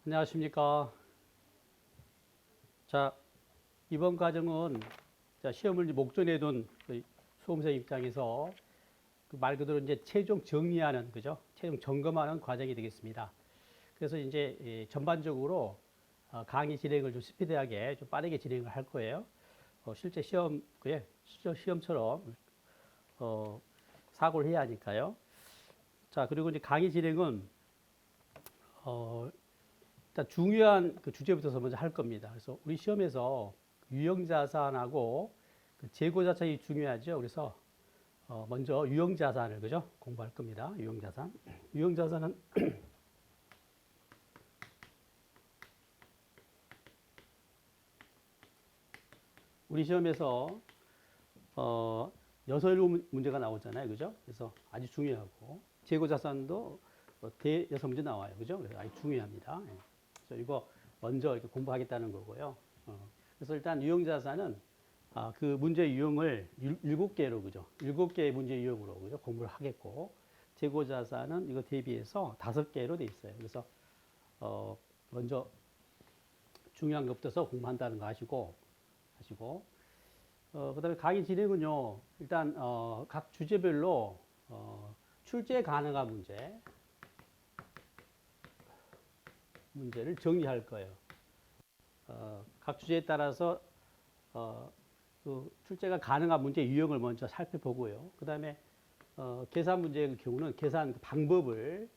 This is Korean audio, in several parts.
안녕하십니까. 자, 이번 과정은 시험을 이제 목전에 둔그 수험생 입장에서 그말 그대로 이제 최종 정리하는, 그죠? 최종 점검하는 과정이 되겠습니다. 그래서 이제 전반적으로 강의 진행을 좀 스피디하게 좀 빠르게 진행을 할 거예요. 실제 실제 시험처럼 사고를 해야 하니까요. 자, 그리고 이제 강의 진행은 어, 일단 중요한 그 주제부터 먼저 할 겁니다. 그래서 우리 시험에서 유형자산하고 그 재고자산이 중요하죠. 그래서 먼저 유형자산을 그죠 공부할 겁니다. 유형자산. 유형자산은 우리 시험에서 여섯 일곱 문제가 나오잖아요. 그죠? 그래서 아주 중요하고 재고자산도 대여섯 문제 나와요. 그죠? 그래서 아주 중요합니다. 예. 그래서 이거 먼저 이렇게 공부하겠다는 거고요. 그래서 일단 유형자산은 그 문제 유형을 일곱 개로 그죠? 일곱 개의 문제 유형으로 그죠? 공부를 하겠고 재고자산은 이거 대비해서 다섯 개로 돼 있어요. 그래서 먼저 중요한 것부터 공부한다는 거 하시고 그다음에 강의 진행은요. 일단 각 주제별로 출제 가능한 문제를 정리할 거예요. 각 주제에 따라서 그 출제가 가능한 문제 유형을 먼저 살펴보고요. 그다음에 계산 문제의 경우는 계산 방법을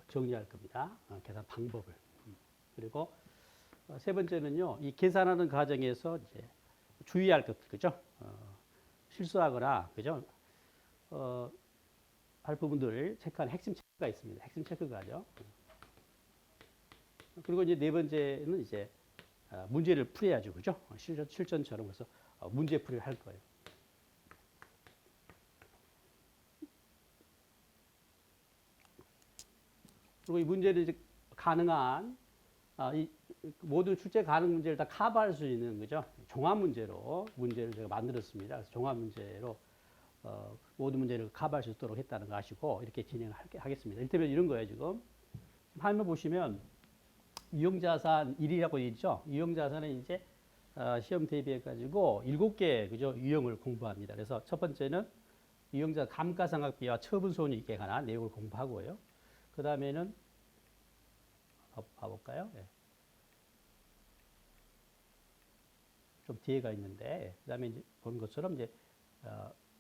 정리할 겁니다. 계산 방법을. 그리고 세 번째는요. 이 계산하는 과정에서 이제 주의할 것들, 그죠? 실수하거나, 그죠? 할 부분들을 체크하는 핵심 체크가 있습니다. 핵심 체크가죠. 그리고 이제 네 번째는 이제 문제를 풀어야죠, 그죠? 실전처럼 그래서 문제풀이를 할 거예요. 그리고 이 문제를 이제 가능한 이 모든 출제 가능 문제를 다 커버할 수 있는 거죠. 종합 문제로 문제를 제가 만들었습니다. 그래서 종합 문제로 모든 문제를 커버할 수 있도록 했다는 거 아시고 이렇게 진행을 하겠습니다. 이를테면 이런 거예요, 지금. 화면 보시면 유형자산 1이라고 있죠. 유형자산은 이제 시험 대비해 가지고 7개 그죠? 유형을 공부합니다. 그래서 첫 번째는 유형자 감가상각비와 처분손익에 관한 내용을 공부하고요. 그 다음에는 봐볼까요? 네. 좀 뒤에가 있는데, 그 다음에 이제 본 것처럼 이제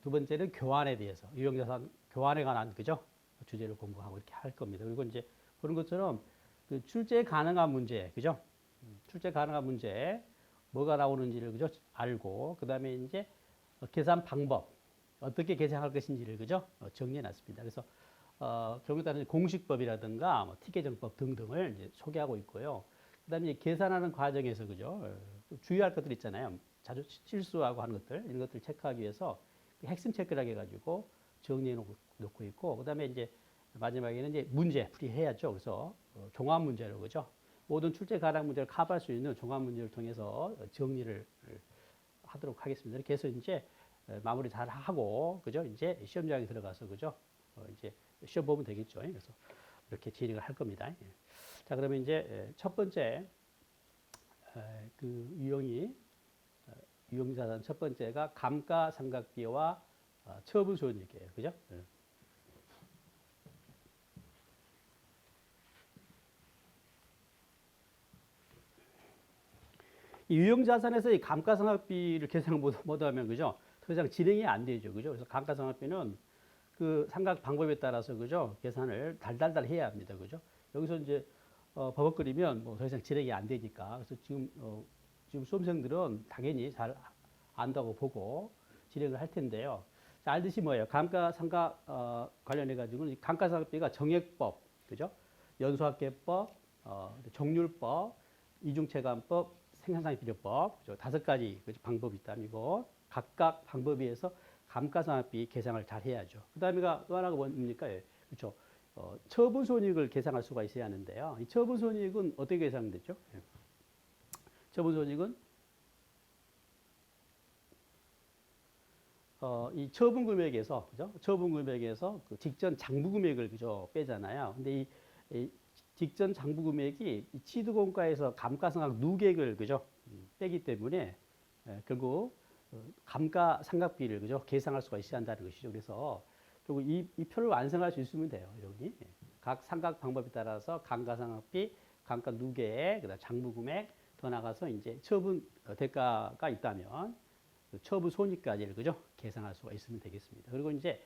두 번째는 교환에 대해서 유형자산 교환에 관한 그죠? 주제를 공부하고 이렇게 할 겁니다. 그리고 이제 보는 것처럼 그 출제 가능한 문제, 그죠? 출제 가능한 문제 뭐가 나오는지를 그죠? 알고 그 다음에 이제 계산 방법 어떻게 계산할 것인지를 그죠? 정리해 놨습니다. 그래서 경우에 따른 공식법이라든가 뭐 티계정법 등등을 이제 소개하고 있고요. 그다음에 계산하는 과정에서 그죠? 주의할 것들 있잖아요. 자주 실수하고 하는 것들 이런 것들 체크하기 위해서 핵심 체크를 해가지고 정리해 놓고 있고 그다음에 이제 마지막에는 이제 문제 풀이해야죠. 그래서 종합 문제로 그죠? 모든 출제 가능 문제를 커버할 수 있는 종합 문제를 통해서 정리를 하도록 하겠습니다. 이렇게 해서 이제 마무리 잘 하고 그죠? 이제 시험장에 들어가서 그죠? 이제 시험 보면 되겠죠. 그래서 이렇게 진행을 할 겁니다. 예. 자, 그러면 이제 첫 번째 그 유형자산 첫 번째가 감가상각비와 처분손익이에요. 그죠? 이 유형자산에서 이 감가상각비를 계산 못하면 그죠? 더 이상 진행이 안 되죠. 그죠? 그래서 감가상각비는 그 상각 방법에 따라서 그죠? 계산을 달달달 해야 합니다. 그죠? 여기서 이제 버벅거리면 뭐 더 이상 진행이 안 되니까. 그래서 지금 수험생들은 당연히 잘 안다고 보고 진행을 할 텐데요. 자, 알듯이 뭐예요? 감가상각 관련해 가지고는 감가상각비가 정액법, 그죠? 연소학계법, 정률법, 이중체감법, 생산상비료법, 그죠? 다섯 가지 방법이 있다면 이거 각각 방법에 의해서 감가상각비 계산을 잘 해야죠. 그 다음에가 또 하나가 뭡니까? 예, 그렇죠. 처분손익을 계산할 수가 있어야 하는데요. 이 처분손익은 어떻게 계산되죠? 예. 처분손익은 이 처분 금액에서 그죠? 처분 금액에서 그 직전 장부 금액을 그죠 빼잖아요. 근데 이 직전 장부 금액이 이 취득원가에서 감가상각 누객을 그죠? 빼기 때문에 결국 감가상각비를 그죠? 계상할 수가 있어야 한다는 것이죠. 그래서 결국 이 표를 완성할 수 있으면 돼요. 여기 각 상각 방법에 따라서 감가상각비, 감가 누계, 그다음 장부 금액 더 나가서 이제 처분 대가가 있다면 그 처분 손익까지를 그죠? 계산할 수가 있으면 되겠습니다. 그리고 이제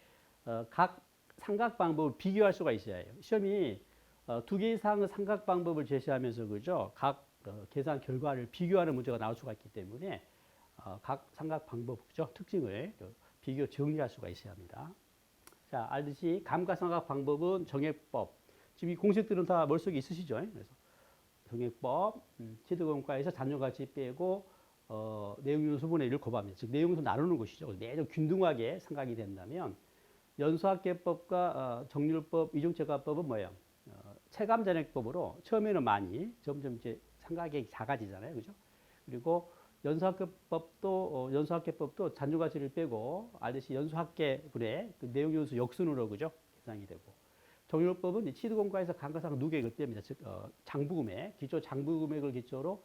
각 상각 방법을 비교할 수가 있어야 해요. 시험이 두 개 이상의 상각 방법을 제시하면서 그죠? 각 계산 결과를 비교하는 문제가 나올 수가 있기 때문에 각 삼각 방법 그죠? 특징을 비교 정리할 수가 있어야 합니다. 자, 알듯이 감가상각 방법은 정액법. 지금 이 공식들은 다 머릿속에 있으시죠? 그래서 정액법, 취득원가에서 잔존가치 빼고 내용요소분의 1을 곱합니다. 즉 내용요소 나누는 것이죠. 매년 균등하게 상각이 된다면 연소학계법과 정률법, 이중체감법은 뭐예요? 체감잔액법으로 처음에는 많이 점점 이제 상각이 작아지잖아요, 그죠? 그리고 연소학계법도 잔존가치를 빼고 알듯이 연소학계분의 그 내용요소 역순으로 그죠? 계산이 되고 정률법은 취득원가에서 감가상각 누계액을 뺍니다. 즉 장부금액, 기초 장부금액을 기초로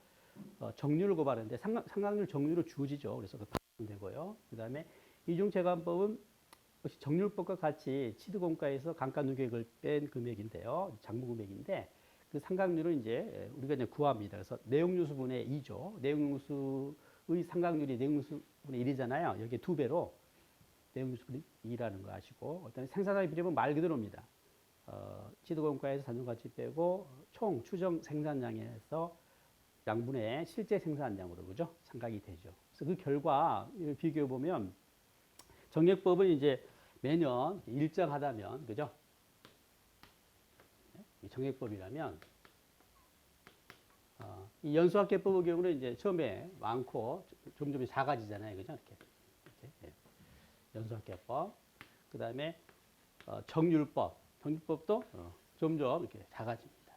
정률을 고발하는데 상각률 정률을 주어지죠. 그래서 되고요. 그다음에 이중체감법은 역시 정률법과 같이 취득원가에서 감가누계액을 뺀 금액인데요. 장부금액인데 그 상각률은 이제 우리가 이제 구합니다. 그래서 내용요소분의 2죠. 내용요소의 상각률이 내용요소분의 1이잖아요. 여기 2배로 내용요소분의 2라는 거 아시고 어떤 생산량의 비례는 말 그대로입니다. 취득원가에서 잔존가치 빼고 총 추정 생산량에서 양분의 실제 생산량으로 그죠? 상각이 되죠. 그래서 그 결과 비교해 보면 정액법은 이제 매년 일정하다면 그죠? 정액법이라면 이 연수학계법의 경우는 이제 처음에 많고 점점 작아지잖아요, 그죠? 이렇게. 연수학계법. 그 다음에 정률법도 점점 이렇게 작아집니다.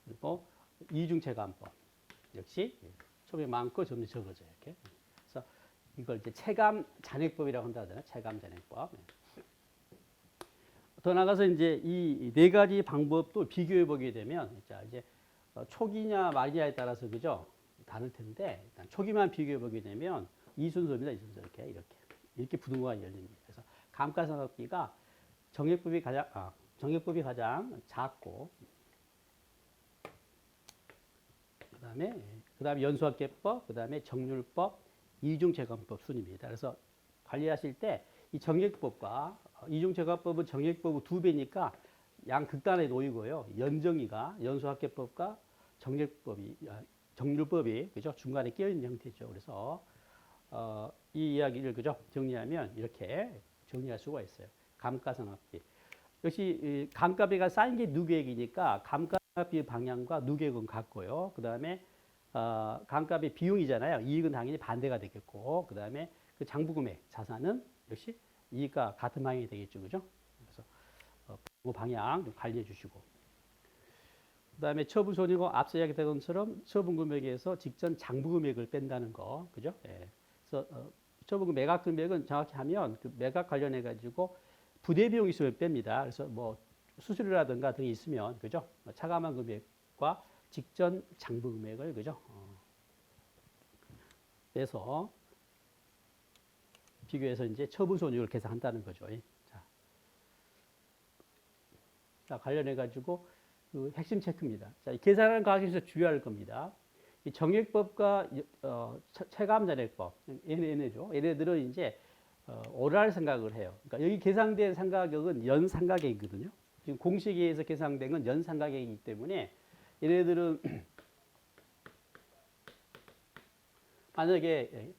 그리고 이중체감법 역시 처음에 많고 점점 적어져요. 이렇게. 그래서 이걸 이제 체감 잔액법이라고 한다잖아요. 체감 잔액법. 더 나가서 이제 이 네 가지 방법도 비교해 보게 되면 자 이제 초기냐 말기냐에 따라서 그죠 다를 텐데 일단 초기만 비교해 보게 되면 이 순서입니다. 이 순서 이렇게 부등호가 열립니다. 그래서 감가상각비가 정액법이 가장 작고 그다음에 연수학계법, 그다음에 정률법, 이중체감법 순입니다. 그래서 관리하실 때 이 정액법과 이중체감법은 정액법의 2배니까 양 극단에 놓이고요. 연정이가 연수학계법과 정률법이 그죠 중간에 끼어 있는 형태죠. 그래서 이 이야기를 그죠 정리하면 이렇게 정리할 수가 있어요. 감가상각비. 역시 감가비가 쌓인 게 누계액이니까 감가비 방향과 누계액은 같고요. 그 다음에 감가비 비용이잖아요. 이익은 당연히 반대가 되겠고, 그 다음에 그 장부금액 자산은 역시 이익과 같은 방향이 되겠죠, 그죠? 그래서 그 방향 좀 관리해 주시고, 그 다음에 처분손익은 앞서 이야기했던 것처럼 처분금액에서 직전 장부금액을 뺀다는 거, 그죠? 예. 그래서 처분금 매각금액은 정확히 하면 그 매각 관련해 가지고 부대 비용이 있으면 뺍니다. 그래서 뭐 수수료라든가 등이 있으면 그죠? 차감한 금액과 직전 장부 금액을 그죠? 빼서 비교해서 이제 처분 손익을 계산한다는 거죠. 자, 관련해 가지고 그 핵심 체크입니다. 자, 계산하는 과정에서 주의할 겁니다. 이 정액법과 체감잔액법 얘네죠. 얘네들은 이제 오랄 생각을 해요. 그러니까 여기 계상된 상가격은 연상가격이거든요. 지금 공식에 의해서 계상된 건 연상가격이기 때문에 얘네들은 만약에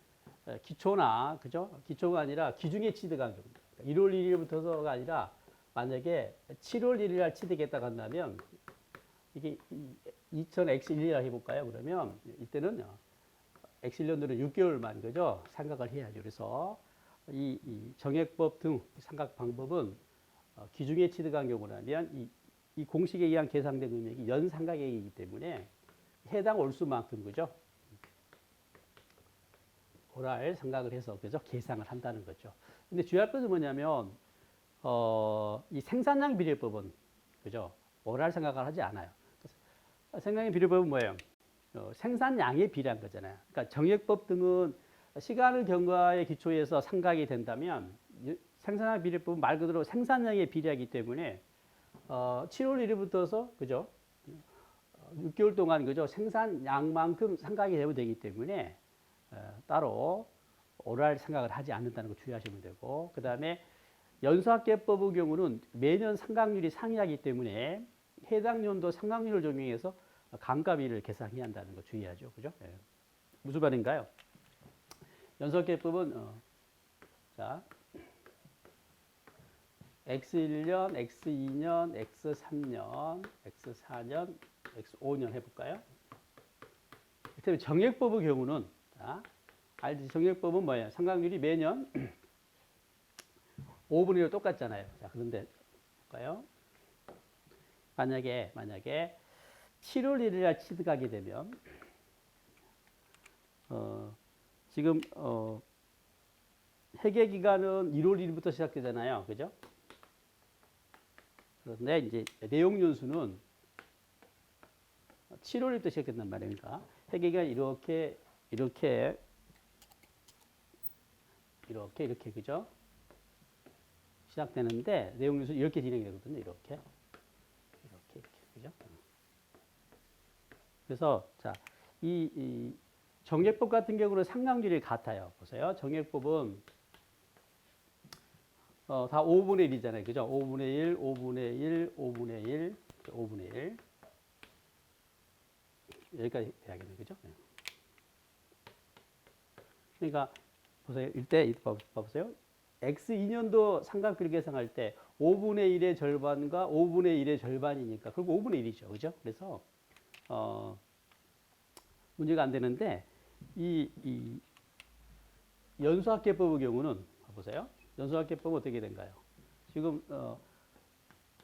기초나 그죠? 기초가 아니라 기중에 취득한겁니다. 1월 1일부터가 아니라 만약에 7월 1일 날 취득했다고 한다면 이게 2000X1이라 해볼까요? 그러면 이때는 X1년도는 6개월만 그죠? 상각을 해야죠. 그래서 이 정액법 등 상각 방법은 기중에 취득한 경우라면 이 공식에 의한 계상된 금액이 연상각액이기 때문에 해당 올수만큼 그죠? 오랄 상각을 해서 그죠? 계상을 한다는 거죠. 근데 주의할 것은 뭐냐면 이 생산량 비례법은 그죠? 오랄 생각을 하지 않아요. 생산량의 비례법은 뭐예요? 생산량에 비례한 거잖아요. 그러니까 정액법 등은 시간을 경과에 기초해서 상각이 된다면 생산량 비례법은 말 그대로 생산량에 비례하기 때문에 7월 1일부터서 그죠? 6개월 동안 그죠? 생산량만큼 상각이 되면 되기 때문에 따로 오랄 생각을 하지 않는다는 거 주의하시면 되고, 그 다음에 연소학계법의 경우는 매년 상각률이 상이하기 때문에 해당 연도 상각률을 적용해서 감가비를 계산해야 한다는 거 주의하죠. 그죠? 예. 무슨 말인가요? 연소학계법은 자 X1년, X2년, X3년, X4년, X5년 해볼까요? 그다음에 정액법의 경우는 자, 알지? 정액법은 뭐예요? 상각률이 매년 5분의 1로 똑같잖아요. 자, 그런데 볼까요? 만약에 7월 1일 날 취득하게 되면 지금 회계 기간은 1월 1일부터 시작되잖아요. 그죠? 그런데 이제 내용 연수는 7월 1일부터 시작된단 말입니다. 회계 기간 이렇게 그죠? 시작되는데 내용 연수 이렇게 진행이 되거든요. 이렇게 그죠? 그래서 자, 이 정액법 같은 경우는 상각률이 같아요. 보세요. 정액법은 다 5분의 1이잖아요. 그죠? 5분의 1, 5분의 1, 5분의 1, 5분의 1. 여기까지 해야겠네요. 그죠? 그러니까 보세요. 이때 봐보세요. X2년도 삼각비를 계산할 때 5분의 1의 절반과 5분의 1의 절반이니까 결국 5분의 1이죠. 그죠? 그래서 문제가 안 되는데 이 연소학계법의 경우는 보세요. 연소학계법은 어떻게 된가요? 지금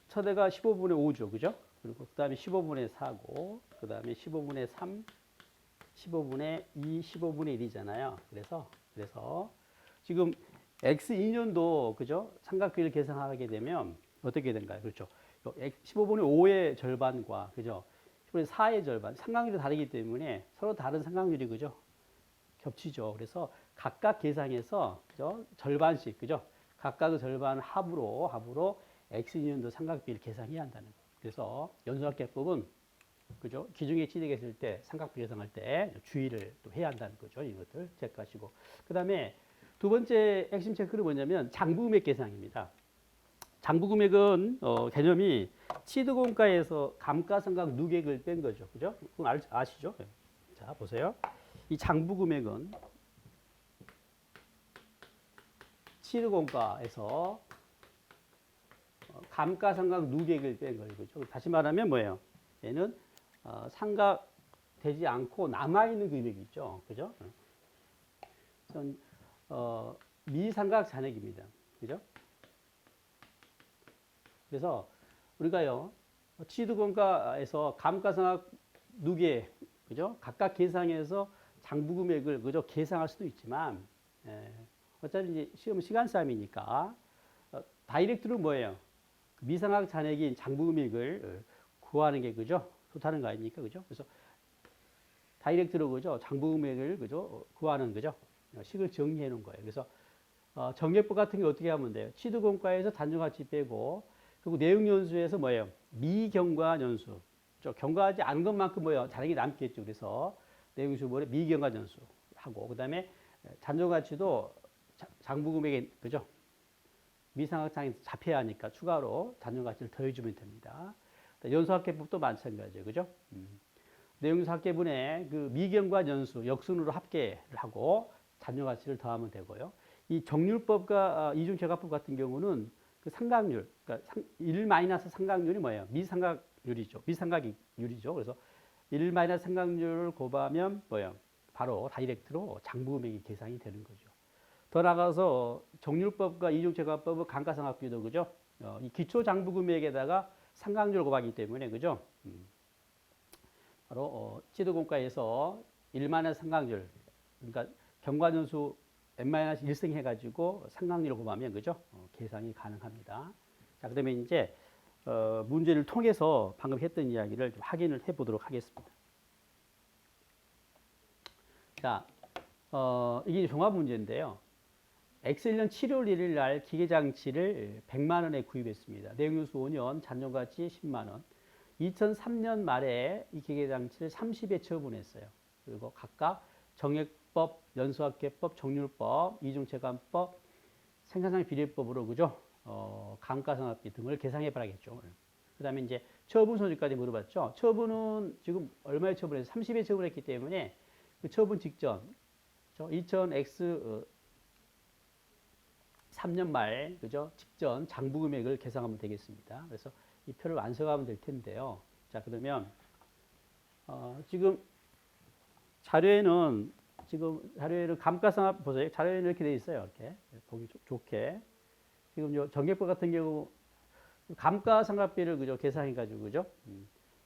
첫 해가 15분의 5죠. 그죠? 그리고 그 다음에 15분의 4고 그 다음에 15분의 3, 15분의 2, 15분의 1이잖아요. 그래서 지금 X2년도 그죠? 삼각비를 계산하게 되면 어떻게 된가요? 그렇죠. 15분의 5의 절반과 그죠? 15분의 4의 절반, 상각률이 다르기 때문에 서로 다른 상각률이 그죠? 겹치죠. 그래서 각각 계산해서 그죠? 절반씩 그죠? 각각의 절반 합으로 X2년도 삼각비를 계산해야 한다는 거예요. 그래서 연소학계법은 그죠? 기중에 취득했을 때 삼각비 계산할 때 주의를 또 해야 한다는 거죠. 이것들 체크하시고. 그다음에 두 번째 핵심 체크는 뭐냐면 장부금액 계산입니다. 장부금액은 개념이 취득원가에서 감가상각 누계액을 뺀 거죠. 그죠? 그건 아시죠? 자, 보세요. 이 장부금액은 취득원가에서 감가상각 누계액을 뺀 거예요. 그죠? 다시 말하면 뭐예요? 얘는 상각되지 않고 남아있는 금액이 있죠. 그죠? 미상각 잔액입니다. 그죠? 그래서 우리가요, 취득원가에서 감가상각 누계, 그죠? 각각 계상해서 장부금액을 그죠? 계상할 수도 있지만, 어차피 이제 시간 싸움이니까, 다이렉트로 뭐예요? 미상각 잔액인 장부금액을 구하는 게 그죠? 좋다는 거 아닙니까? 그죠? 그래서 다이렉트로 그죠? 장부금액을 그죠? 구하는 그죠? 식을 정리해 놓은 거예요. 그래서 정액법 같은 게 어떻게 하면 돼요? 취득원가에서 단정가치 빼고 그리고 내용연수에서 뭐예요? 미경과연수. 경과하지 않은 것만큼 뭐예요? 잔액이 남겠죠. 그래서 내용연수 뭐래? 미경과연수 하고 그다음에 단정가치도 장부금액에 그죠? 미상각상에 잡혀야 하니까 추가로 단정가치를 더해주면 됩니다. 연수합계법도 마찬가지죠. 그죠? 내용연수합계분에 그 미경과 연수 역순으로 합계를 하고 단정가치를 더하면 되고요. 이 정률법과 이중제각법 같은 경우는 그 상각률, 그러니까 1 마이너스 상각률이 뭐예요? 미상각률이죠. 미상각률이죠. 그래서 1 마이너스 상각률을 곱하면 뭐예요? 바로 다이렉트로 장부금액이 계산이 되는 거죠. 더 나가서 정률법과 이중제각법의 감가상각비도 그죠? 이 기초 장부금액에다가 상각률을 곱하기 때문에 그죠? 바로 취득원가에서 1 마이너스 상각률, 그러니까 경과연수 n-1승 해가지고 상각률을 곱하면 그죠? 계산이 가능합니다. 자, 그다음에 이제 문제를 통해서 방금 했던 이야기를 좀 확인을 해보도록 하겠습니다. 자, 이게 종합 문제인데요. X1년 7월 1일 날 기계장치를 100만 원에 구입했습니다. 내용요소 5년, 잔존가치 10만 원. 2003년 말에 이 기계장치를 30에 처분했어요. 그리고 각각 정액법, 연수학계법, 정률법, 이중체감법, 생산상 비례법으로 그죠? 감가상각비 등을 계상해 봐야겠죠. 그 다음에 이제 처분 소지까지 물어봤죠. 처분은 지금 얼마에 처분했어요? 30에 처분했기 때문에 그 처분 직전 2000X 3년 말 그죠? 직전 장부 금액을 계산하면 되겠습니다. 그래서 이 표를 완성하면 될 텐데요. 자, 그러면 지금 자료에는 감가상각 보세요. 자료에는 이렇게 돼 있어요. 이렇게 보기 좋게. 지금 요 정액법 같은 경우 감가상각비를 그죠? 계산해 가지고 그죠?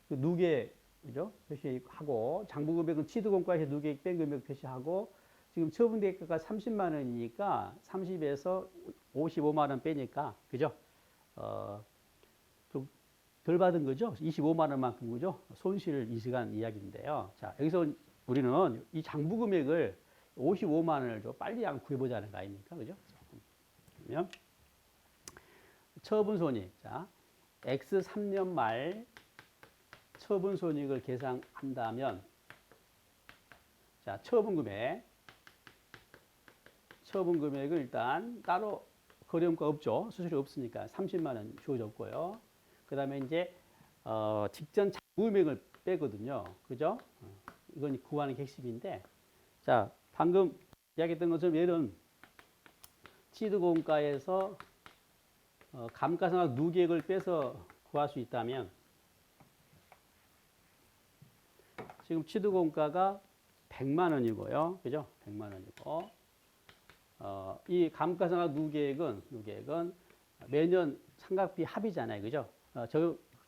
그 누계 그죠? 표시하고 장부 금액은 취득원가에서 누계 뺀 금액 표시하고 지금 처분 대가가 30만 원이니까 30에서 55만 원 빼니까 그죠? 좀 덜 받은 거죠? 25만 원만큼 그죠? 손실을 인식한 이야기인데요. 자, 여기서 우리는 이 장부 금액을 55만 원을 좀 빨리 구해보자는 거 아닙니까? 그죠? 그러면 처분 손익. 자, X 3년 말 처분 손익을 계산한다면 자, 처분 금액을 일단 따로 거래원가 없죠. 수수료 없으니까 30만 원 주어졌고요. 그 다음에 이제 직전 장부 금액을 빼거든요. 그죠? 이건 구하는 게 핵심인데 자, 방금 이야기했던 것처럼 얘는 취득원가에서 감가상각 누계액을 빼서 구할 수 있다면 지금 취득원가가 100만 원이고요. 그죠? 100만 원이고 이 감가상각 누계액은 매년 상각비 합이잖아요. 그죠?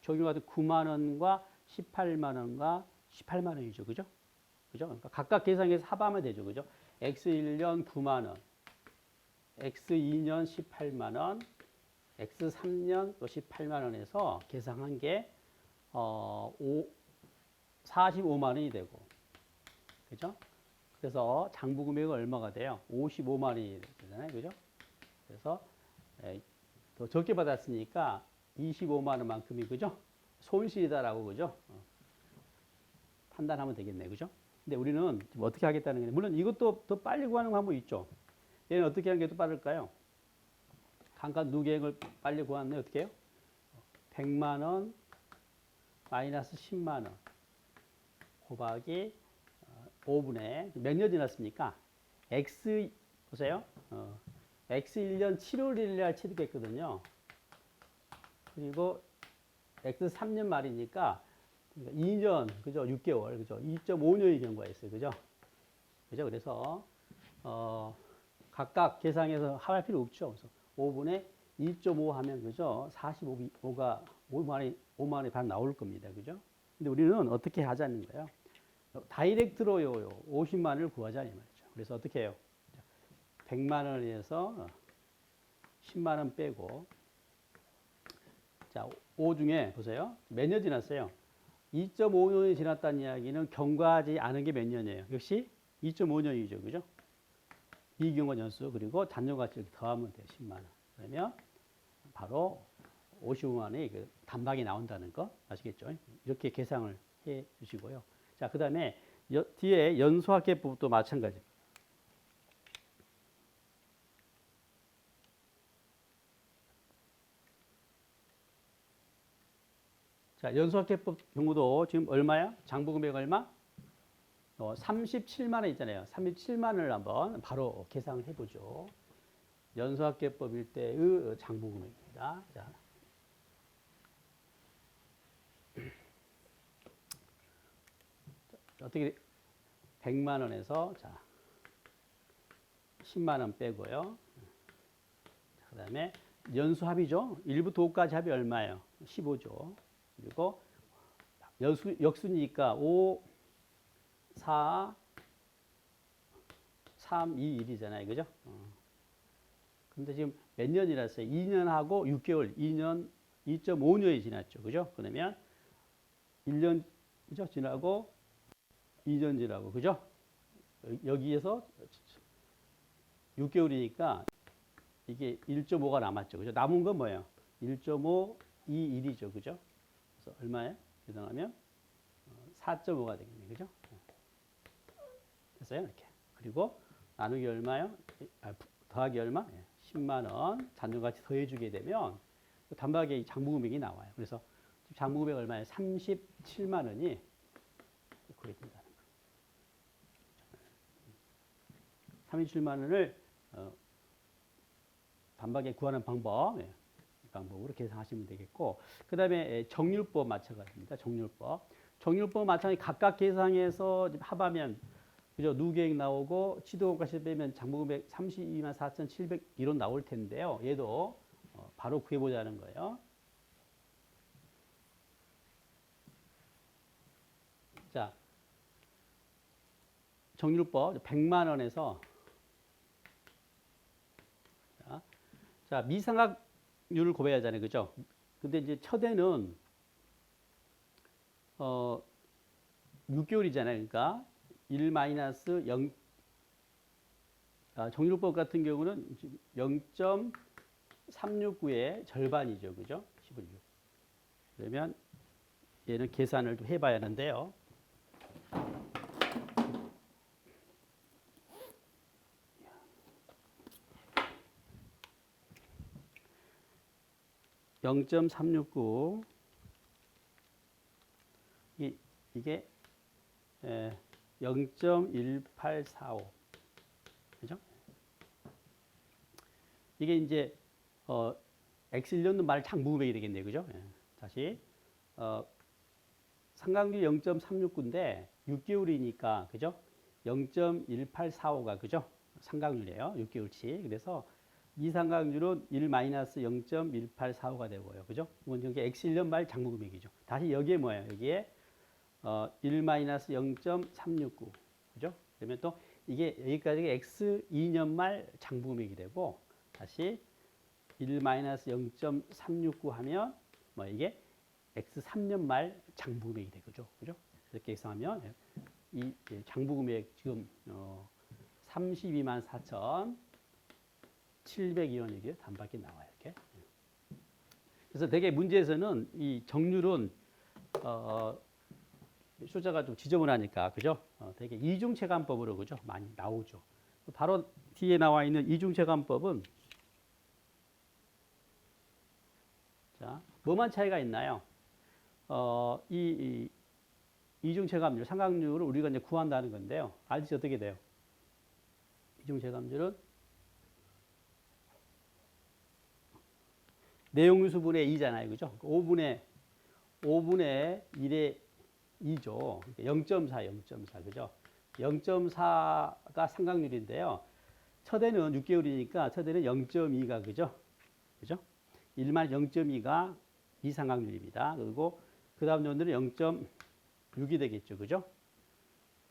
적용하던 9만 원과 18만 원과 18만 원이죠. 그죠? 그러니까 각각 계산해서 합하면 되죠. 그죠? X1년 9만 원, X2년 18만 원, X3년 또 18만 원에서 계산한 게 45만 원이 되고 그죠? 그래서 장부 금액은 얼마가 돼요? 55만 원이 되잖아요. 그죠? 그래서 더 적게 받았으니까 25만 원만큼이 그죠? 손실이다라고 그죠? 판단하면 되겠네. 그죠? 근데 우리는 지금 어떻게 하겠다는 게 물론 이것도 더 빨리 구하는 방법이 있죠. 얘는 어떻게 하는 게 더 빠를까요? 감가 누계액을 빨리 구하는데 어떻게 해요? 100만 원 마이너스 10만 원 곱하기 5분의 몇 년 지났습니까? X 보세요. X1년 7월 1일 날 취득했거든요. 그리고 X 3년 말이니까 2년 그죠? 6개월 그죠? 2.5년의 경우가 있어요. 그죠? 그래서 각각 계산해서 합할 필요 없죠. 그래서 5분의 2.5 하면 그죠? 45가 5만 원이 반 나올 겁니다. 그죠? 근데 우리는 어떻게 하자는 거예요? 다이렉트로 50만 원을 구하자 이 말이죠. 그래서 어떻게 해요? 100만 원에서 10만 원 빼고 자, 5 중에 보세요. 몇 년 지났어요? 2.5년이 지났다는 이야기는 경과하지 않은 게 몇 년이에요? 역시 2.5년이죠. 그죠? 비경과 연수 그리고 잔존가치 이렇게 더하면 돼요. 10만 원. 그러면 바로 55만 원이 그 단박이 나온다는 거 아시겠죠? 이렇게 계산을 해 주시고요. 자, 그 다음에 뒤에 연수학계법도 마찬가지. 자, 연수학계법 경우도 지금 얼마야? 장부 금액 얼마? 37만 원 있잖아요. 37만 원을 한번 바로 계산을 해보죠. 연수학계법일 때의 장부 금액입니다. 자, 어떻게 100만 원에서 자 10만 원 빼고요. 그 다음에 연수 합이죠. 1부터 5까지 합이 얼마예요? 15죠. 그리고 역수니까 5, 4, 3, 2, 1이잖아요. 그죠? 근데 지금 몇 년이라서요? 2년하고 6개월, 2년 2.5년이 지났죠. 그죠? 그러면 1년 그죠? 지나고 2년 지나고 그죠? 여기에서 6개월이니까 이게 1.5가 남았죠. 그죠? 남은 건 뭐예요? 1.5, 2, 1이죠. 그죠? 그래서 얼마예요? 계산하면 4.5가 되겠네요. 그죠? 됐어요? 이렇게. 그리고 나누기 얼마요? 더하기 얼마? 10만 원 잔존가치 더해주게 되면 단박에 장부금액이 나와요. 그래서 장부금액 얼마예요? 37만 원이 구해야 된다는 거. 37만 원을 단박에 구하는 방법, 이 방법으로 계산하시면 되겠고, 그 다음에 정률법 마찬가지입니다. 정률법. 정률법 마찬가지 각각 계상해서 합하면 그죠? 누계획 나오고 취득원가세 빼면 장부금액 32만 4,700 이런 나올 텐데요. 얘도 바로 구해보자는 거예요. 자, 정률법 100만 원에서 자, 미상각률을 고려하잖아요. 그죠? 근데 이제 첫해는 6개월이잖아요. 그러니까 1-0 정률법 같은 경우는 0.369의 절반이죠. 그죠? 10을 6. 그러면 얘는 계산을 좀 해봐야 하는데요. (0.369) 이게 0.1845 그죠? 이게 이제 X1년도 말 장부금액이 되겠네요. 그죠? 다시 상각률 0.369인데 6개월이니까 그죠? 0.1845가 그죠? 상각률이에요. 6개월치. 그래서 미상각률은 1-0.1845가 되고요. 그죠? 이게 X1년 말 장부금액이죠. 다시 여기에 뭐예요? 여기에 1-0.369. 그죠? 그러면 또 이게 여기까지 X2년 말 장부금액이 되고 다시 1-0.369 하면 뭐 이게 X3년 말 장부금액이 되죠. 그죠? 이렇게 계산하면 이 장부금액 지금 32만 4,702원이게 단밖에 나와요. 이렇게. 그래서 되게 문제에서는 이 정률은 숫자가 좀 지저분하니까 그죠? 되게 이중체감법으로 그죠? 많이 나오죠. 바로 뒤에 나와 있는 이중체감법은 자, 뭐만 차이가 있나요? 이 이중체감률, 상각률을 우리가 이제 구한다는 건데요. 알지 어떻게 돼요? 이중체감률은 내용유수분의 2잖아요. 그죠? 5분의 1의 2죠. 0.4, 그죠? 0.4가 상각률인데요. 첫해는 6개월이니까 첫해는 0.2가 그죠? 그죠? 1만 0.2가 이상각률입니다. 그리고 그 다음 연도는 0.6이 되겠죠. 그죠?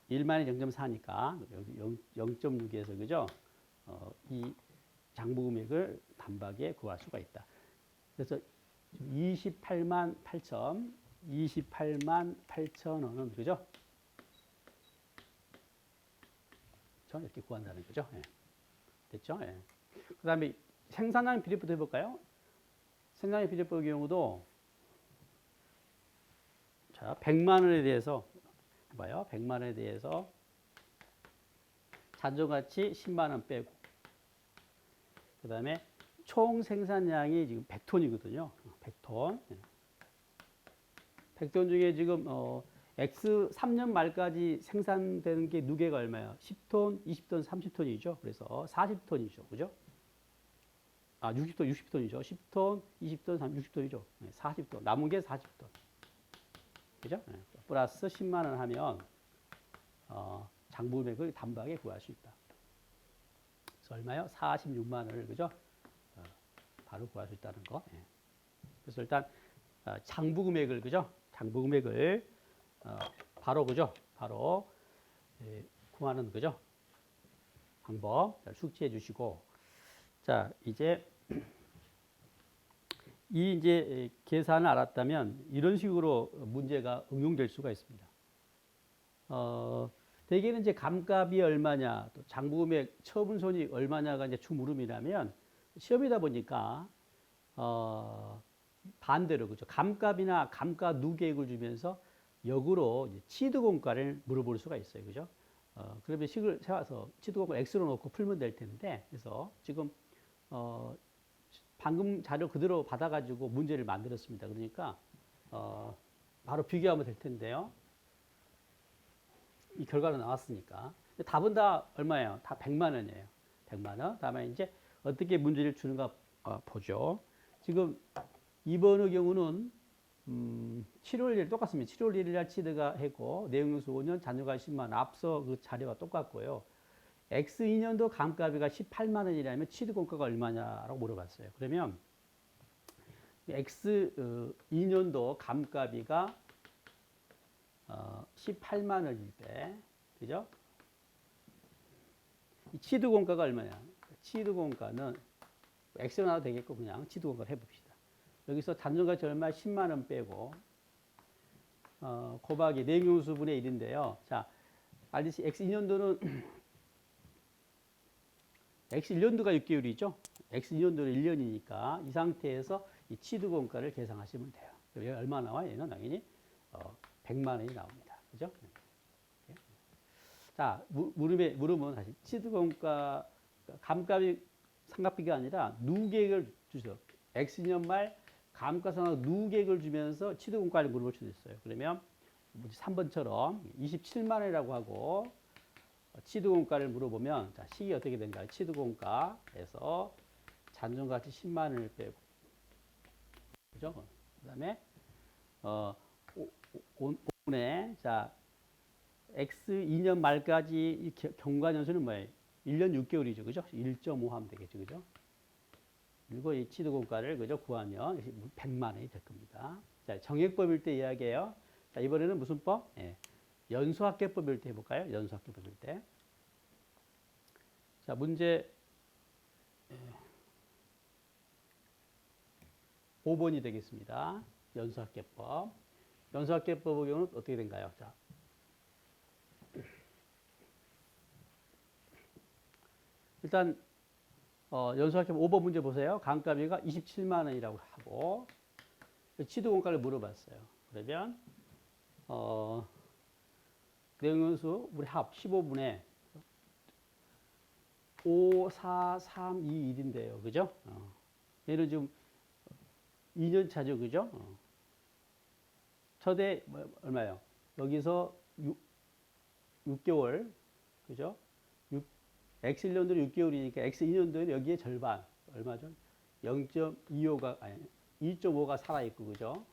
1만에 0.4니까 0.6에서 그죠? 이 장부금액을 단박에 구할 수가 있다. 그래서 28만 8천 원은 그죠? 이렇게 구한다는 거죠. 예. 됐죠? 예. 그 다음에 생산량 비례부터 해볼까요? 생산량 비례법의 경우도 자 100만 원에 대해서 해봐요. 100만 원에 대해서 잔존가치 10만 원 빼고 그 다음에 총 생산량이 지금 100톤이거든요. 100톤. 100톤 중에 지금 X 3년 말까지 생산되는 게 누계가 얼마예요? 10톤, 20톤, 30톤이죠. 그래서 40톤이죠. 그죠? 60톤이죠. 10톤, 20톤, 60톤이죠. 40톤. 남은 게 40톤. 그죠? 플러스 10만 원 하면 장부금액을 단박에 구할 수 있다. 그래서 얼마요? 46만 원을 그죠? 바로 구할 수 있다는 거. 그래서 일단 장부금액을 그죠? 장부금액을 바로 그죠? 바로 구하는 그죠? 방법 숙지해 주시고 자 이제 이 이제 계산을 알았다면 이런 식으로 문제가 응용될 수가 있습니다. 대개는 이제 감값이 얼마냐, 또 장부금액 처분손이 얼마냐가 이제 주물음이라면 시험이다 보니까 반대로 그죠. 감값이나 감가 누계획을 주면서 역으로 이제 취득원가를 물어볼 수가 있어요, 그죠? 그러면 식을 세워서 취득원가 x로 놓고 풀면 될 텐데, 그래서 지금 방금 자료 그대로 받아가지고 문제를 만들었습니다. 그러니까 바로 비교하면 될 텐데요. 이 결과로 나왔으니까. 답은 다 얼마예요? 다 100만 원이에요. 100만 원. 다음에 이제 어떻게 문제를 주는가 보죠. 지금 2번의 경우는 7월 1일 똑같습니다. 7월 1일 날 치드가 했고 내용연수 5년 잔여가 10만 원. 앞서 그 자료와 똑같고요. X 2년도 감가비가 18만 원이라면 치드 공가가 얼마냐라고 물어봤어요. 그러면 X 2년도 감가비가 18만 원일 때, 그죠? 이 치드 공가가 얼마냐? 치드 공가는 X가 나와도 되겠고 그냥 치드 공가를 해봅시다. 여기서 잔존가치 얼마? 10만 원 빼고 곱하기 내용연수분의 1인데요. 자, 알듯이 X 2년도는 X 1년도가 6개월이죠. X 2년도는 1년이니까 이 상태에서 이 치드 공가를 계산하시면 돼요. 여기 얼마 나와? 얘는 당연히 100만 원이 나옵니다. 그죠? 자, 물으면 다시 치드 공가 감가비 상각비가 아니라 누계획을 주죠. X 2년 말 감가상각 누계획을 주면서 치드 공가를 물어볼 수도 있어요. 그러면 3번처럼 27만 원이라고 하고 치드 공가를 물어보면 자, 식이 어떻게 된가요? 치드 공가에서 잔존가치 10만 원을 빼고 그죠? 그다음에 5분의 자 X 2년 말까지 경과연수는 뭐예요? 1년 6개월이죠. 그죠? 1.5 하면 되겠죠. 그죠? 그리고 이 치드 공가를 그죠? 구하면 100만 원이 될 겁니다. 자, 정액법일 때 이야기예요. 자, 이번에는 무슨 법? 예. 연수학계법일 때 해볼까요? 연수학계법일 때. 자, 문제 5번이 되겠습니다. 연수학계법. 연수학계법의 경우는 어떻게 된가요? 자, 일단 연수학계법 5번 문제 보세요. 감가비가 27만 원이라고 하고 취득원가를 물어봤어요. 그러면 내용연수 우리 합 15분의 5, 4, 3, 2, 1인데요. 그죠? 얘는 지금 2년 차죠. 그죠? 첫해 얼마예요? 여기서 6개월. 그죠? X 1년도는 6개월이니까 X 2년도는 여기에 절반. 얼마죠? 0.25가, 아니, 2.5가 살아있고, 그죠?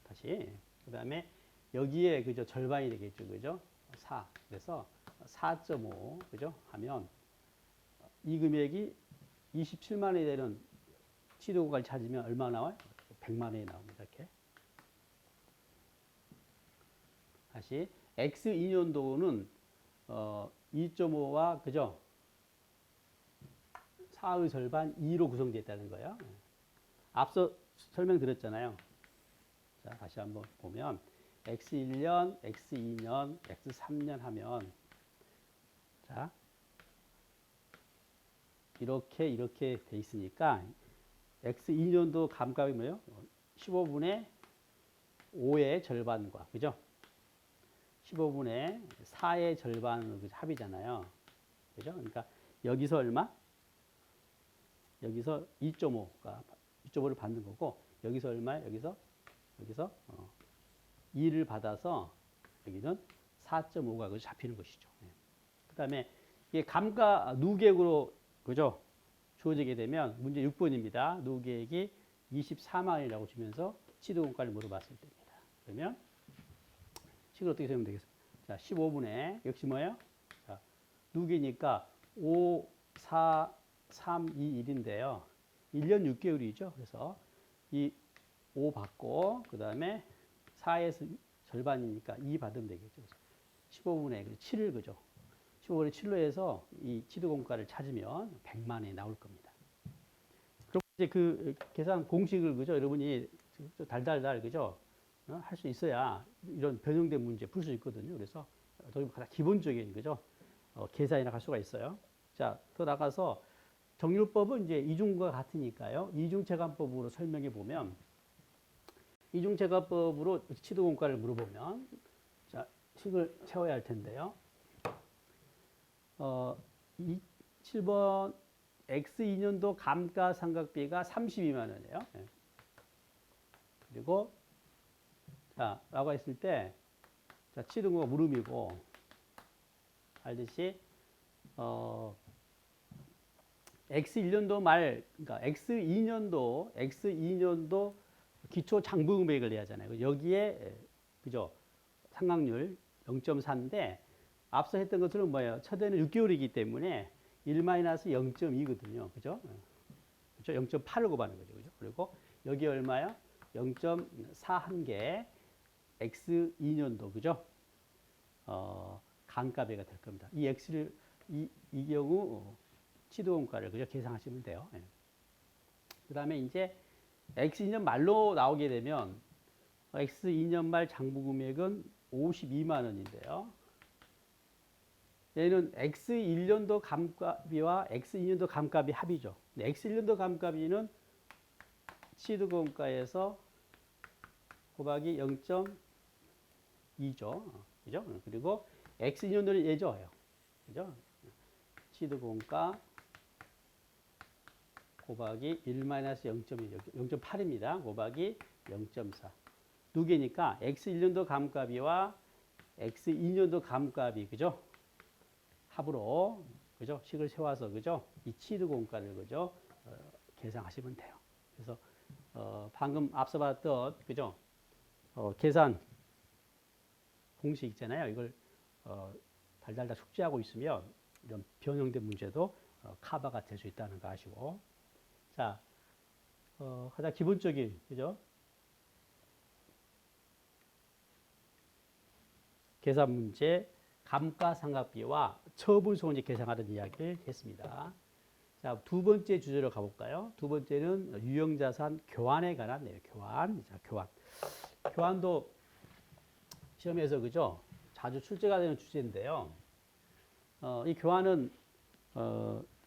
다시. 그 다음에 여기에, 그죠? 절반이 되겠죠. 그죠? 4. 그래서 4.5, 그죠? 하면 이 금액이 27만 원이 되는 취득원가를 찾으면 얼마 나와요? 100만 원이 나옵니다. 이렇게. 다시. X 2년도는 2.5와 그죠? 4의 절반 2로 구성되어 있다는 거예요. 앞서 설명드렸잖아요. 자, 다시 한번 보면 X1년, X2년, X3년 하면 자, 이렇게 돼 있으니까 X2년도 감가비 뭐예요? 15분의 5의 절반과 그죠? 15분의 4의 절반은 합이잖아요. 그죠? 그러니까 여기서 얼마? 여기서 2.5를 받는 거고 여기서 얼마예요? 여기서 2를 받아서 여기는 4.5가 잡히는 것이죠. 그다음에 이게 감가 누계획으로 그죠? 주어지게 되면 문제 6번입니다. 누계획이 24만 원이라고 주면서 취득원가를 물어봤을 때입니다. 그러면 식을 어떻게 세우면 되겠습니까? 자, 15분의 역시 뭐예요? 자, 누계니까 5, 4, 3, 2, 1인데요. 1년 6개월이죠. 그래서 이 5 받고 그 다음에 4에서 절반이니까 2 받으면 되겠죠. 15분의 7을 그죠. 15분의 7로 해서 이 취득원가를 찾으면 100만 원이 나올 겁니다. 그럼 이제 그 계산 공식을 그죠? 여러분이 달달달 그죠? 할 수 있어야 이런 변형된 문제 풀 수 있거든요. 그래서 가장 기본적인 그죠? 계산이나 할 수가 있어요. 자, 더 나가서 정률법은 이제 이중과 같으니까요. 이중체감법으로 설명해 보면 이중체감법으로 치도공과를 물어보면 자, 식을 세워야 할 텐데요. 7번 X2년도 감가상각비가 32만 원이에요. 네. 그리고 자, 라고 했을 때 자, 치등호가 물음이고 알듯이 X1년도 말 그러니까 X2년도 기초 장부 금액을 내야 하잖아요. 여기에 그죠? 상각률 0.4인데 앞서 했던 것처럼 뭐예요? 첫해는 6개월이기 때문에 1-0.2거든요. 그죠? 그죠? 0.8을 곱하는 거죠. 그죠? 그리고 여기 얼마야? 0.41개 X2년도 그죠? 간가배가 될 겁니다. 이 X를 이 경우 치도원가를 그죠? 계산하시면 돼요. 예. 그다음에 이제 X2년 말로 나오게 되면 X2년 말 장부 금액은 52만 원인데요. 얘는 X1년도 감가비와 X2년도 감가비 합이죠. X1년도 감가비는 치도원가에서 곱하기 0.2죠. 그죠? 그리고 X2년도는 얘죠. 그죠? 치도공가 곱하기 1-0.2, 0.8입니다. 곱하기 0.4. 두 개니까 X1년도 감가비와 X2년도 감가비, 그죠? 합으로, 그죠? 식을 세워서, 그죠? 이 치도공가를, 그죠? 계산하시면 돼요. 그래서, 방금 앞서 봤던, 그죠? 계산 공식 있잖아요. 이걸 달달달 숙지하고 있으면 이런 변형된 문제도 커버가 될 수 있다는 거 아시고. 자, 가장 기본적인, 그죠? 계산 문제, 감가상각비와 처분소원이 계산하는 이야기를 했습니다. 자, 두 번째 주제로 가볼까요? 두 번째는 유형자산 교환에 관한 내용. 교환. 자, 교환. 교환도 시험에서 그죠? 자주 출제가 되는 주제인데요. 이 교환은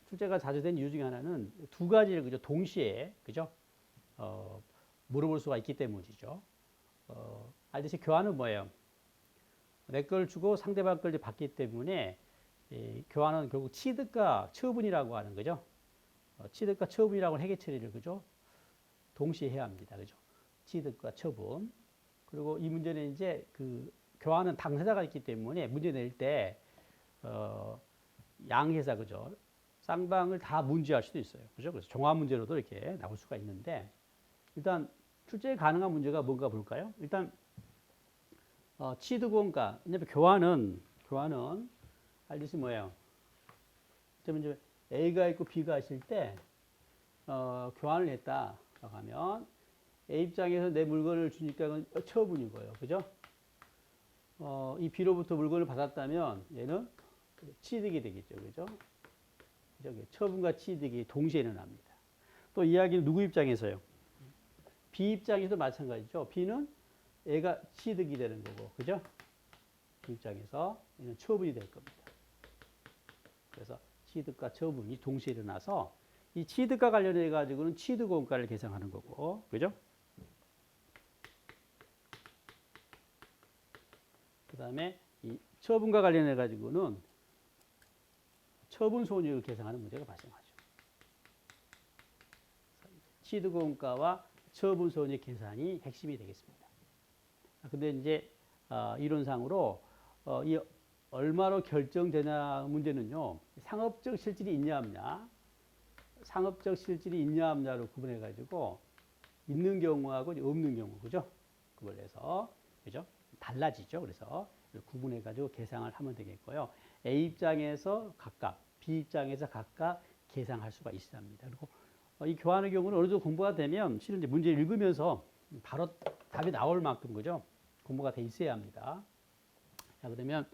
출제가 자주 된 이유 중에 하나는 두 가지를 그죠? 동시에 그죠? 물어볼 수가 있기 때문이죠. 알듯이 교환은 뭐예요? 내 걸 주고 상대방 걸 받기 때문에 교환은 결국 취득과 처분이라고 하는 거죠. 취득과 처분이라고 해계 처리를 그죠? 동시에 해야 합니다. 그죠? 취득과 처분. 그리고 이 문제는 이제 그 교환은 당사자가 있기 때문에 문제 낼 때 양회사 그죠? 쌍방을 다 문제할 수도 있어요. 그죠? 그래서 종합 문제로도 이렇게 나올 수가 있는데 일단 출제 가능한 문제가 뭔가 볼까요? 일단 취득원가. 왜냐면 교환은 알듯이 뭐예요? 이제 A가 있고 B가 있을 때 교환을 했다라고 하면 A 입장에서 내 물건을 주니까 그건 처분이고요. 그죠? 이 B로부터 물건을 받았다면 얘는 취득이 되겠죠. 그죠? 처분과 취득이 동시에 일어납니다. 또 이야기는 누구 입장에서요? B 입장에서도 마찬가지죠. B는 얘가 취득이 되는 거고. 그죠? B 입장에서 얘는 처분이 될 겁니다. 그래서 취득과 처분이 동시에 일어나서 이 취득과 관련해 가지고는 취득원가를 계산하는 거고. 그죠? 그 다음에 이 처분과 관련해 가지고는 처분 손익을 계산하는 문제가 발생하죠. 취득원가와 처분 손익 계산이 핵심이 되겠습니다. 근데 이제 이론상으로 이 얼마로 결정되냐 문제는요. 상업적 실질이 있냐 없냐, 상업적 실질이 있냐 없냐로 구분해 가지고 있는 경우하고 없는 경우 그죠? 구분해서 그죠? 달라지죠. 그래서 구분해 가지고 계산을 하면 되겠고요. A 입장에서 각각, B 입장에서 각각 계산할 수가 있습니다. 그리고 이 교환의 경우는 어느 정도 공부가 되면 실은 이제 문제 읽으면서 바로 답이 나올 만큼 그죠? 공부가 돼 있어야 합니다. 자, 그러면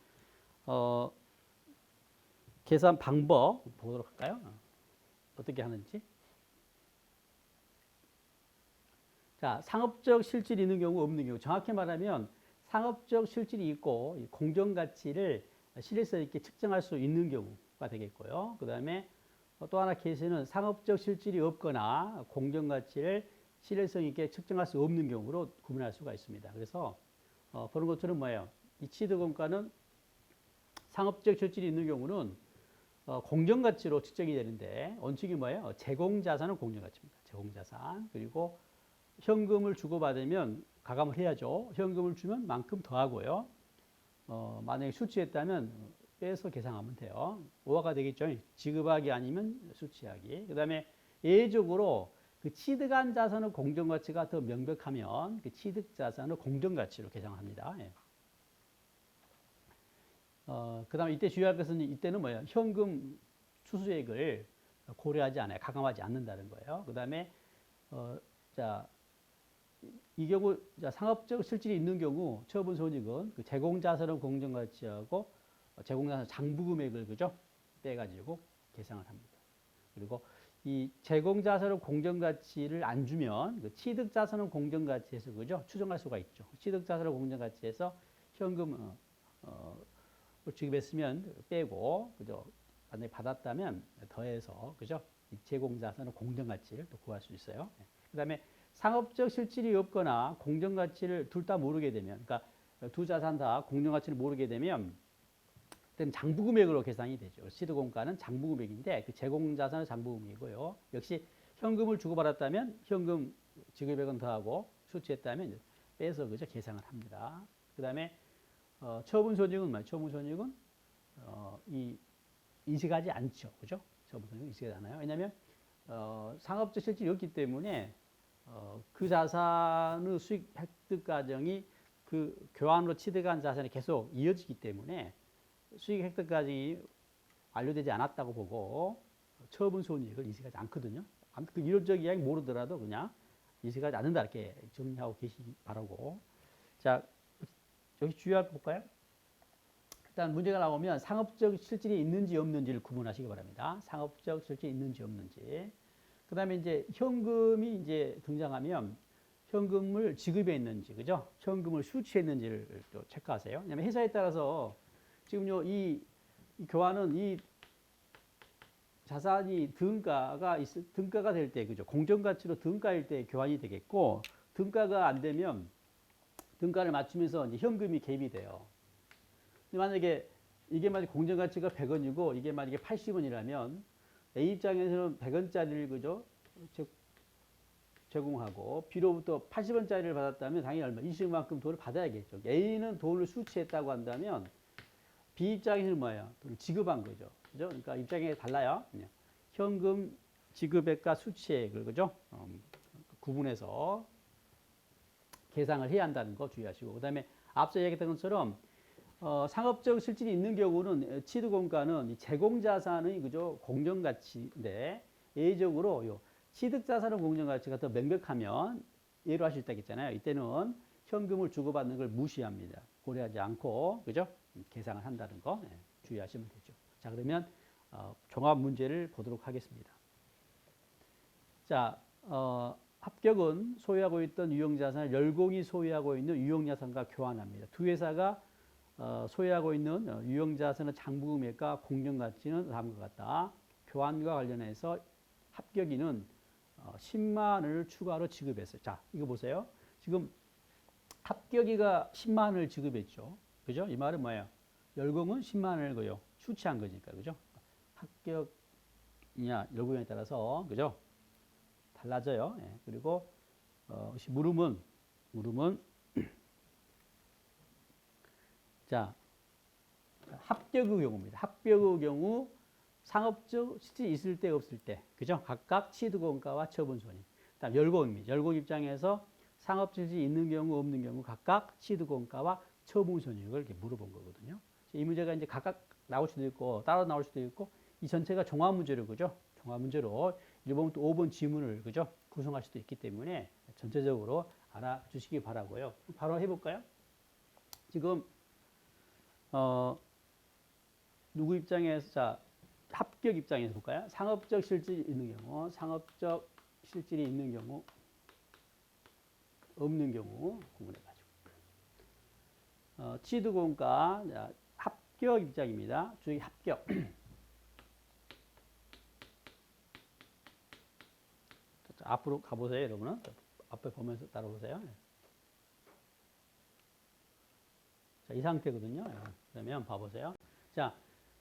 계산 방법 보도록 할까요? 어떻게 하는지. 자, 상업적 실질이 있는 경우, 없는 경우. 정확히 말하면 상업적 실질이 있고 이 공정가치를 신뢰성 있게 측정할 수 있는 경우가 되겠고요. 그 다음에 또 하나 케이스는 상업적 실질이 없거나 공정가치를 신뢰성 있게 측정할 수 없는 경우로 구분할 수가 있습니다. 그래서 보는 것처럼 뭐예요? 이 취득원가는 상업적 실질이 있는 경우는 공정가치로 측정이 되는데 원칙이 뭐예요? 제공자산은 공정가치입니다. 제공자산. 그리고 현금을 주고받으면 가감을 해야죠. 현금을 주면 만큼 더하고요. 만약에 수취했다면 빼서 계산하면 돼요. 오화가 되겠죠. 지급하기 아니면 수취하기. 그 다음에 예외적으로 그 취득한 자산의 공정가치가 더 명백하면 그 취득자산의 공정가치로 계산합니다. 예. 그 다음에 이때 주의할 것은 이때는 뭐예요? 현금 수수액을 고려하지 않아요. 가감하지 않는다는 거예요. 그 다음에 자, 이 경우 상업적 실질이 있는 경우 처분 손익은 그 제공자산의 공정가치하고 제공자산 장부금액을 그죠? 빼가지고 계산을 합니다. 그리고 이 제공자산의 공정가치를 안 주면 그 취득자산의 공정가치에서 그죠? 추정할 수가 있죠. 취득자산의 공정가치에서 현금 지급했으면 빼고 그죠? 만약에 받았다면 더해서 그죠? 이 제공자산의 공정가치를 또 구할 수 있어요. 그다음에 상업적 실질이 없거나 공정가치를 둘 다 모르게 되면, 그러니까 두 자산 다 공정가치를 모르게 되면 그때는 장부금액으로 계산이 되죠. 취득원가는 장부금액인데 그 제공자산은 장부금액이고요. 역시 현금을 주고받았다면 현금 지급액은 더하고 수취했다면 빼서 그죠? 계산을 합니다. 그다음에 처분손익은 뭐예요? 처분손익은 이 인식하지 않죠, 그죠? 처분손익은 인식하지 않아요. 왜냐하면 상업적 실질이 없기 때문에 그 자산의 수익 획득 과정이 그 교환으로 취득한 자산이 계속 이어지기 때문에 수익 획득 과정이 완료되지 않았다고 보고 처분 손익을 인식하지 않거든요. 아무튼 그 이론적 이야기 모르더라도 그냥 인식하지 않는다 이렇게 정리하고 계시기 바라고. 자, 여기 주의할 거 볼까요? 일단 문제가 나오면 상업적 실질이 있는지 없는지를 구분하시기 바랍니다. 상업적 실질이 있는지 없는지. 그 다음에 이제 현금이 이제 등장하면 현금을 지급했는지, 그죠? 현금을 수취했는지를 또 체크하세요. 왜냐하면 회사에 따라서 지금요, 이 교환은 이 자산이 등가가 될 때, 그죠? 공정가치로 등가일 때 교환이 되겠고, 등가가 안 되면 등가를 맞추면서 이제 현금이 개입이 돼요. 근데 만약에 이게 만약 공정가치가 100원이고 이게 만약에 80원이라면 A 입장에서는 100원짜리를 그죠? 제공하고 B로부터 80원짜리를 받았다면 당연히 얼마? 20만큼 돈을 받아야겠죠. A는 돈을 수취했다고 한다면 B 입장에서는 뭐예요? 돈을 지급한 거죠. 그죠? 그러니까 입장이 달라요. 현금 지급액과 수취액을 그죠? 구분해서 계상을 해야 한다는 거 주의하시고, 그다음에 앞서 얘기했던 것처럼 상업적 실질이 있는 경우는 취득원가는 제공자산의 그죠 공정가치인데 예외적으로 요 취득자산의 공정가치가 더 명백하면 예로 하실 때 있잖아요. 이때는 현금을 주고받는 걸 무시합니다. 고려하지 않고 그죠 계상을 한다는 거 주의하시면 되죠. 자, 그러면 종합 문제를 보도록 하겠습니다. 자, 합격은 소유하고 있던 유형자산을 열공이 소유하고 있는 유형자산과 교환합니다. 두 회사가 소유하고 있는 유형자산의 장부금액과 공정가치는 다음과 같다. 교환과 관련해서 합격인은 10만 원을 추가로 지급했어요. 자, 이거 보세요. 지금 합격이가 10만 원을 지급했죠. 그죠? 이 말은 뭐예요? 열공은 10만 원을 그요 수취한 거니까, 그죠? 합격이냐 열공에 따라서 그죠? 달라져요. 예. 그리고 물음은 자, 합격의 경우입니다. 합격의 경우 상업적 실질이 있을 때 없을 때, 그죠? 각각 취득원가와 처분손익. 다음 열공입니다. 열공 입장에서 상업적 실질이 있는 경우 없는 경우 각각 취득원가와 처분손익을 이렇게 물어본 거거든요. 이 문제가 이제 각각 나올 수도 있고 따로 나올 수도 있고 이 전체가 종합 문제로 그죠? 종합 문제로 1번부터 5번 지문을 그죠? 구성할 수도 있기 때문에 전체적으로 알아주시기 바라고요. 바로 해볼까요? 지금 누구 입장에서 자 합격 입장에서 볼까요? 상업적 실질이 있는 경우, 상업적 실질이 있는 경우 없는 경우 구분해가지고. 취득원가 합격 입장입니다. 주의 합격. 앞으로 가보세요, 여러분은. 앞에 보면서 따라오세요. 자, 이 상태거든요. 그러면 봐보세요. 자,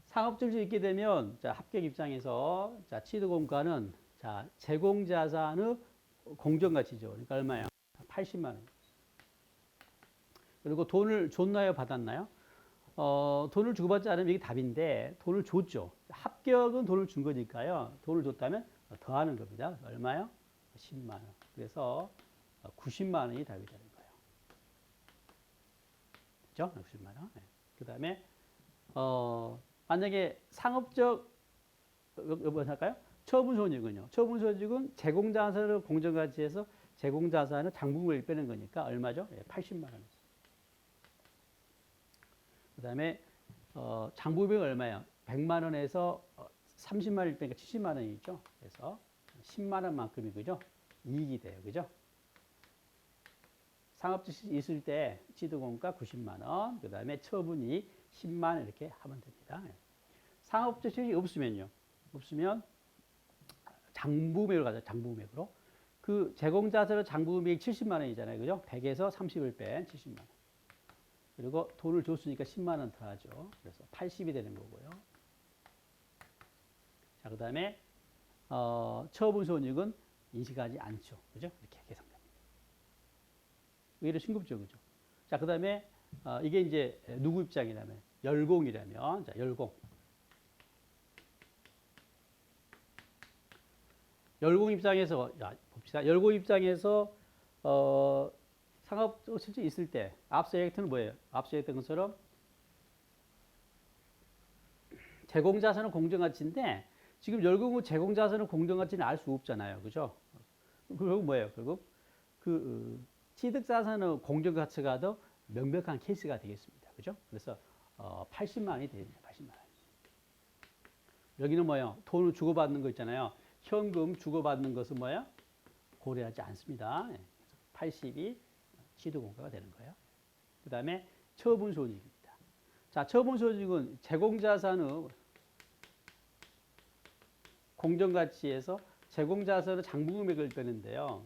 상업적으로 있게 되면, 자, 합격 입장에서, 자, 취득원가는, 자, 제공자산의 공정가치죠. 그러니까 얼마예요? 80만 원. 그리고 돈을 줬나요? 받았나요? 돈을 주고받지 않으면 이게 답인데, 돈을 줬죠. 합격은 돈을 준 거니까요. 돈을 줬다면 더하는 겁니다. 얼마요? 10만 원. 그래서 90만 원이 답이 되는 거예요. 그죠? 90만 원. 네. 그 다음에, 만약에 상업적, 뭐 할까요? 처분손익은요. 처분손익은 제공자산을 공정가치에서 제공자산을 장부금을 빼는 거니까 얼마죠? 80만 원. 그 다음에, 장부금액 얼마예요? 100만 원에서 30만 원 빼니까 70만 원이죠. 그래서 10만 원만큼이 그죠? 이익이 돼요. 그죠? 상업적 있을 때 취득원가 90만 원, 그 다음에 처분이 10만 원 이렇게 하면 됩니다. 상업적 실익이 없으면요. 없으면 장부금액으로 가자. 장부금액으로. 그 제공자산의 장부금액이 70만 원이잖아요. 그죠? 100에서 30을 뺀 70만 원. 그리고 돈을 줬으니까 10만 원 더하죠. 그래서 80이 되는 거고요. 자, 그 다음에 처분손익은 인식하지 않죠. 그죠? 이렇게 계산됩니다. 의외로 싱겁죠. 그죠? 자, 그 다음에 이게 이제 누구 입장이라면 열공이라면, 자, 열공. 열공 입장에서, 자, 봅시다. 열공 입장에서 상업 실질 있을 때 앞서 얘기했던 뭐예요? 앞서 얘기했던 것처럼 제공자산은 공정가치인데 지금 열공은 제공자산은 공정가치는 알 수 없잖아요. 그죠? 결국 뭐예요? 결국 그 취득자산의 공정가치가 더 명백한 케이스가 되겠습니다. 그죠? 그래서 80만 원이 됩니다. 80만 원. 여기는 뭐예요? 돈을 주고받는 거 있잖아요. 현금 주고받는 것은 뭐예요? 고려하지 않습니다. 80이 취득원가가 되는 거예요. 그 다음에 처분손익입니다. 자, 처분손익은 제공자산의 공정가치에서 제공자산의 장부금액을 빼는데요.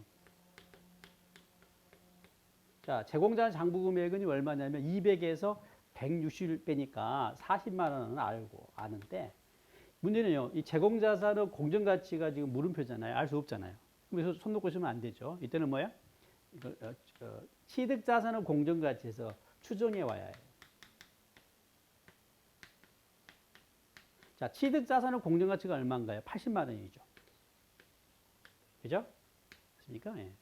자, 제공자산 장부금액은 얼마냐면 200에서 160을 빼니까 40만 원은 아는데 문제는요. 이 제공자산의 공정가치가 지금 물음표잖아요. 알 수 없잖아요. 그래서 손 놓고 있으면 안 되죠. 이때는 뭐야? 취득자산의 공정가치에서 추정해 와야 해요. 자, 취득자산의 공정가치가 얼마인가요? 80만 원이죠. 그죠? 맞습니까? 예.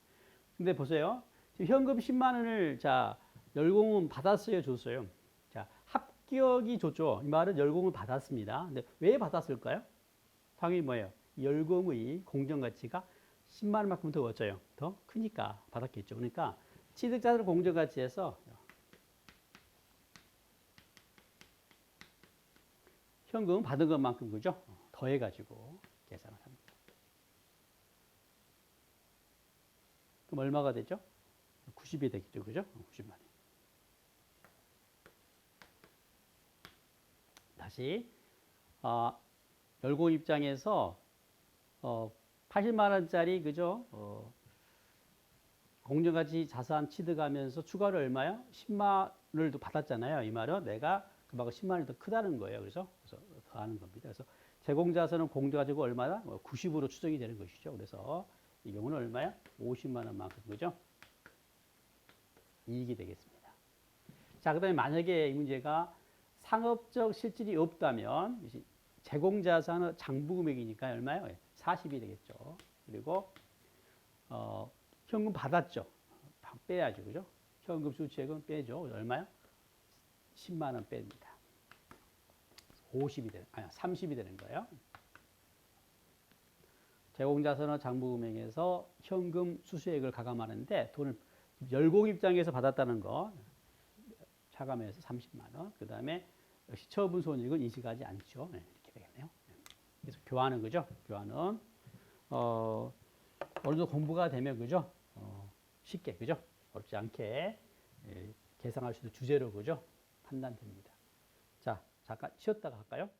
근데 보세요. 지금 현금 10만 원을 자, 열공은 받았어요, 줬어요? 자, 합격이 줬죠. 이 말은 열공을 받았습니다. 근데 왜 받았을까요? 당연히 뭐예요? 열공의 공정가치가 10만 원만큼 더 어쩌요? 더 크니까 받았겠죠. 그러니까 취득자산 공정가치에서 현금 받은 것만큼 그죠? 더해가지고 계산을 합니다. 그럼 얼마가 되죠? 90이 되겠죠. 그죠? 90만 원. 다시 열공 입장에서 80만 원짜리 그죠? 공정가치 자산 취득하면서 추가로 얼마요? 10만 원을 더 받았잖아요. 이 말은 내가 그만큼 10만 원이 더 크다는 거예요. 그래서 더하는 겁니다. 그래서 제공자산은 공정가치가 얼마나? 90으로 추정이 되는 것이죠. 그래서 이 경우는 얼마야? 50만 원만큼 그죠? 이익이 되겠습니다. 자, 그다음에 만약에 이 문제가 상업적 실질이 없다면 제공자산의 장부금액이니까 얼마요? 40이 되겠죠. 그리고 현금 받았죠. 빼야죠. 그죠? 현금 수취액은 빼죠. 얼마요? 10만 원 뺍니다. 30이 되는 거예요. 제공자산의 장부금액에서 현금 수수액을 가감하는데 돈을 열공 입장에서 받았다는 거 차감해서 30만 원. 그 다음에 역시 처분손익은 인식하지 않죠. 네, 이렇게 되겠네요. 그래서 교환은 그죠? 교환은 어느 정도 공부가 되면 그죠? 쉽게 그죠? 어렵지 않게 계상할 수 있는 주제로 그죠? 판단됩니다. 자, 잠깐 쉬었다가 할까요?